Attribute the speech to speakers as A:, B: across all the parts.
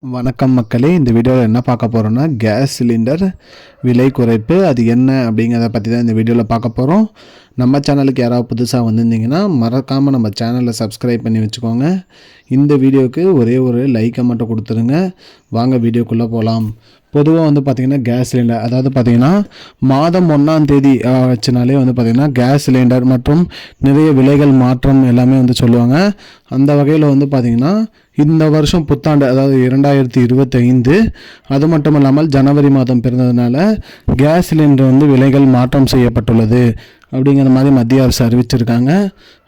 A: வணக்கம் மக்களே, இந்த வீடியோவில் என்ன பார்க்க போகிறோன்னா கேஸ் சிலிண்டர் விலை குறைப்பு அது என்ன அப்படிங்கிறத பற்றி தான் இந்த வீடியோவில் பார்க்க போகிறோம். நம்ம சேனலுக்கு யாராவது புதுசாக வந்திருந்தீங்கன்னா மறக்காமல் நம்ம சேனலை சப்ஸ்கிரைப் பண்ணி வச்சுக்கோங்க. இந்த வீடியோவுக்கு ஒரே ஒரு லைக்கை மட்டும் கொடுத்துருங்க. வாங்க வீடியோக்குள்ளே போகலாம். பொதுவாக பார்த்திங்கன்னா கேஸ் சிலிண்டர் அதாவது பார்த்திங்கன்னா மாதம் 1ஆம் தேதி வச்சுனாலே பார்த்திங்கன்னா கேஸ் சிலிண்டர் மற்றும் நிறைய விலைகள் மாற்றம் எல்லாமே சொல்லுவாங்க. அந்த வகையில் பார்த்திங்கன்னா இந்த வருஷம் புத்தாண்டு அதாவது 2025 அது மட்டும் இல்லாமல் ஜனவரி மாதம் பிறந்ததுனால கேஸ் சிலிண்டர் விலைகள் மாற்றம் செய்யப்பட்டுள்ளது அப்படிங்கிற மாதிரி மத்திய அரசு அறிவிச்சிருக்காங்க.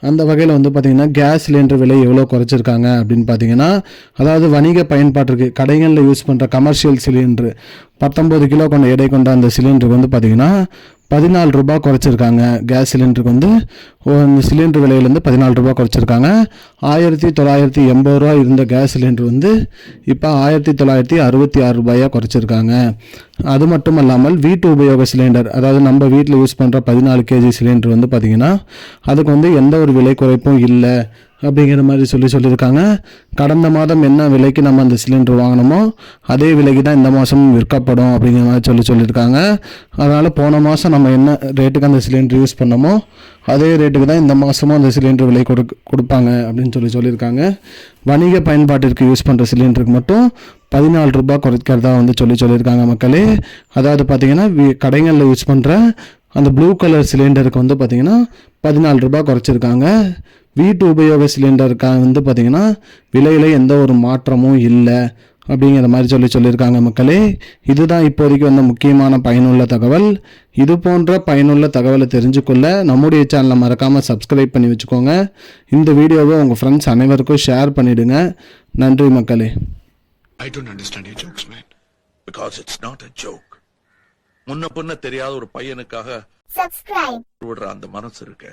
A: அந்த வகையில் பார்த்திங்கன்னா கேஸ் சிலிண்டர் விலை எவ்வளோ குறைச்சிருக்காங்க அப்படின்னு பார்த்திங்கன்னா, அதாவது வணிக பயன்பாட்டிற்கு கடைகளில் யூஸ் பண்ணுற கமர்ஷியல் சிலிண்டரு 19 கிலோ கொண்ட எடை கொண்ட அந்த சிலிண்டருக்கு பார்த்திங்கன்னா 14 ரூபா குறைச்சிருக்காங்க. கேஸ் சிலிண்டருக்கு இந்த சிலிண்டர் விலையிலேருந்து 14 ரூபா குறைச்சிருக்காங்க. 1980 ரூபா இருந்த கேஸ் சிலிண்டர் இப்போ 1966 ரூபாயாக குறைச்சிருக்காங்க. அது மட்டும் இல்லாமல் வீட்டு உபயோக சிலிண்டர் அதாவது நம்ம வீட்டில் யூஸ் பண்ணுற 14 கேஜி சிலிண்டர் பார்த்திங்கன்னா அதுக்கு எந்த ஒரு விலை குறைப்பும் இல்லை அப்படிங்கிற மாதிரி சொல்லியிருக்காங்க. கடந்த மாதம் என்ன விலைக்கு நம்ம அந்த சிலிண்டர் வாங்கினோமோ அதே விலைக்கு தான் இந்த மாதமும் விற்கப்படும் அப்படிங்கிற மாதிரி சொல்லியிருக்காங்க. அதனால் போன மாதம் நம்ம என்ன ரேட்டுக்கு அந்த சிலிண்டர் யூஸ் பண்ணோமோ அதே ரேட்டுக்கு தான் இந்த மாதமும் அந்த சிலிண்டர் விலை கொடுப்பாங்க அப்படின்னு சொல்லியிருக்காங்க. வணிக பயன்பாட்டிற்கு யூஸ் பண்ணுற சிலிண்டருக்கு மட்டும் 14 ரூபா குறைக்கிறதா சொல்லியிருக்காங்க மக்களே. அதாவது பார்த்திங்கன்னா கடைகளில் யூஸ் பண்ணுற அந்த ப்ளூ கலர் சிலிண்டருக்கு பார்த்திங்கன்னா 14 ரூபா குறைச்சிருக்காங்க. வீட்டு உபயோக சிலிண்டருக்கு பார்த்திங்கன்னா விலையில் எந்த ஒரு மாற்றமும் இல்லை அப்படிங்கிற மாதிரி சொல்லியிருக்காங்க மக்களே. இதுதான் இப்போதைக்கு முக்கியமான பயனுள்ள தகவல். இது போன்ற பயனுள்ள தகவலை தெரிஞ்சுக்கொள்ள நம்முடைய சேனலை மறக்காமல் சப்ஸ்கிரைப் பண்ணி வச்சுக்கோங்க. இந்த வீடியோவை உங்கள் ஃப்ரெண்ட்ஸ் அனைவருக்கும் ஷேர் பண்ணிவிடுங்க. நன்றி மக்களே.
B: I don't understand your jokes, man. Because it's not a joke. முன்ன பின்ன தெரியாத ஒரு பையனுக்காக விடுற அந்த மனசு இருக்க,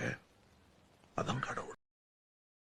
B: அதான் கடவுள்.